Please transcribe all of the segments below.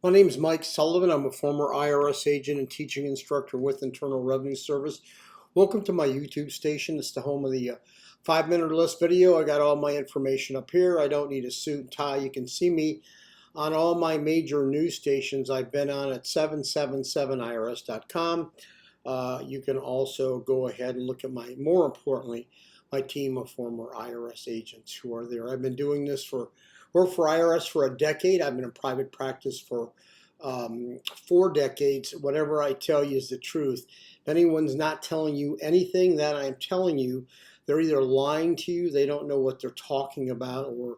My name is Mike Sullivan. I'm a former IRS agent and teaching instructor with Internal Revenue Service. Welcome to my YouTube station. It's the home of the 5-minute list video. I got all my information up here. I don't need a suit and tie. You can see me on all my major news stations. I've been on at 777irs.com. You can also go ahead and look at more importantly, my team of former IRS agents who are there. I've been doing this worked for IRS for a decade. I've been in private practice for 4 decades. Whatever I tell you is the truth. If anyone's not telling you anything that I'm telling you, they're either lying to you, they don't know what they're talking about, or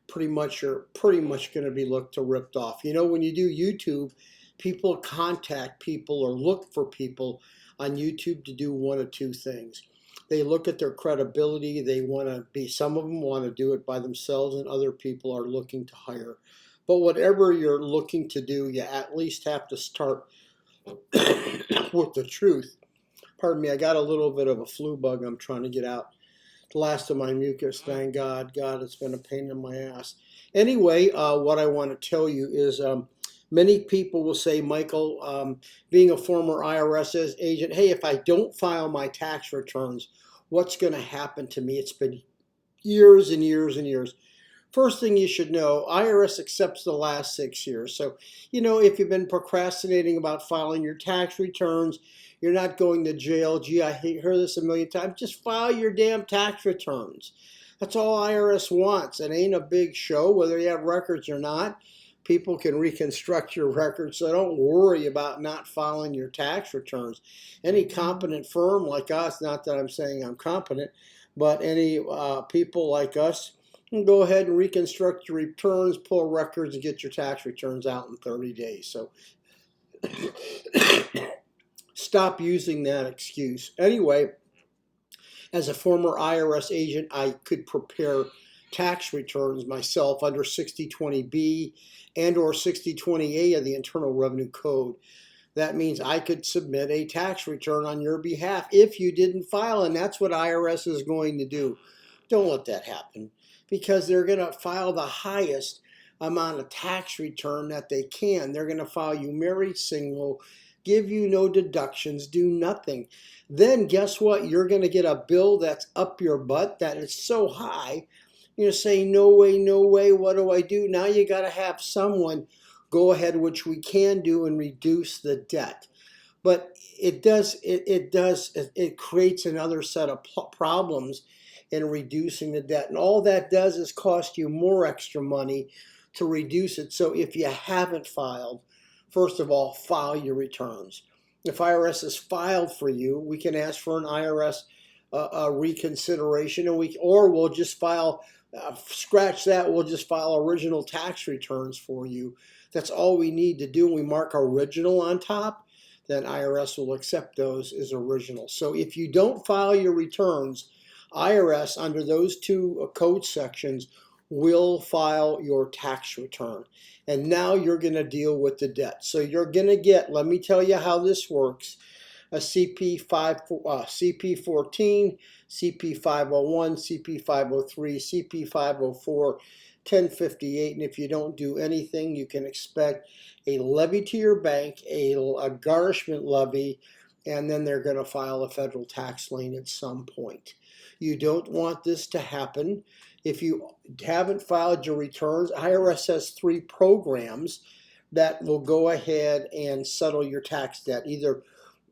pretty much going to be looked to ripped off. You know, when you do YouTube, people contact people or look for people on YouTube to do one of two things. They look at their credibility. They want to be, some of them want to do it by themselves, and other people are looking to hire. But whatever you're looking to do, you at least have to start with the truth. Pardon me, I got a little bit of a flu bug I'm trying to get out. The last of my mucus, thank God. God, it's been a pain in my ass. Anyway, what I want to tell you is many people will say, Michael, being a former IRS agent, hey, if I don't file my tax returns, what's going to happen to me? It's been years and years and years. First thing you should know, IRS accepts the last 6 years. So, you know, if you've been procrastinating about filing your tax returns, you're not going to jail. Gee, I heard this a million times. Just file your damn tax returns. That's all IRS wants. It ain't a big show, whether you have records or not. People can reconstruct your records, so don't worry about not filing your tax returns. Any competent firm like us, not that I'm saying I'm competent, but any people like us can go ahead and reconstruct your returns, pull records, and get your tax returns out in 30 days. So stop using that excuse. Anyway, as a former IRS agent, I could prepare tax returns myself under 6020B and or 6020A of the Internal Revenue Code. That means I could submit a tax return on your behalf if you didn't file, and that's what IRS is going to do. Don't let that happen, because they're going to file the highest amount of tax return that they can. They're going to file you married, single, give you no deductions, do nothing. Then guess what? You're going to get a bill that's up your butt, that is so high, you're saying, no way, what do I do? Now you got to have someone go ahead, which we can do, and reduce the debt. But it creates another set of problems in reducing the debt. And all that does is cost you more extra money to reduce it. So if you haven't filed, first of all, file your returns. If IRS has filed for you, we can ask for an IRS reconsideration, and we'll just file, scratch that, we'll just file original tax returns for you. That's all we need to do. We mark original on top, then IRS will accept those as original. So if you don't file your returns, IRS, under those two code sections, will file your tax return. And now you're going to deal with the debt. So you're going to get, let me tell you how this works, a CP14, CP501, CP503, CP504, 1058, and if you don't do anything, you can expect a levy to your bank, a garnishment levy, and then they're going to file a federal tax lien at some point. You don't want this to happen. If you haven't filed your returns, IRS has 3 programs that will go ahead and settle your tax debt, either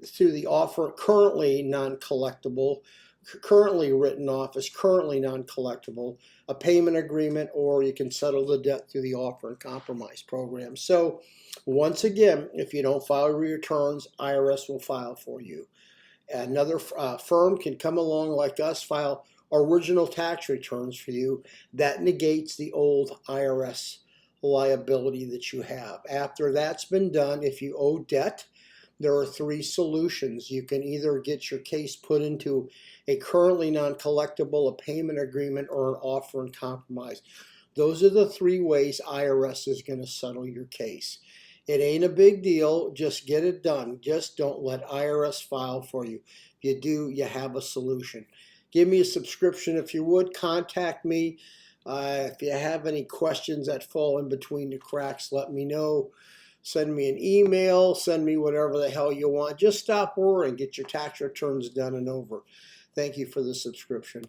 through the offer currently non-collectible, currently written off as currently non-collectible, a payment agreement, or you can settle the debt through the offer and compromise program. So once again, if you don't file your returns, IRS will file for you. Another firm can come along like us, file original tax returns for you. That negates the old IRS liability that you have. After that's been done, if you owe debt, there are 3 solutions. You can either get your case put into a currently non-collectible, a payment agreement, or an offer and compromise. Those are the 3 ways IRS is going to settle your case. It ain't a big deal. Just get it done. Just don't let IRS file for you. If you do, you have a solution. Give me a subscription if you would. Contact me. If you have any questions that fall in between the cracks, let me know. Send me an email, send me whatever the hell you want. Just stop over and get your tax returns done and over. Thank you for the subscription.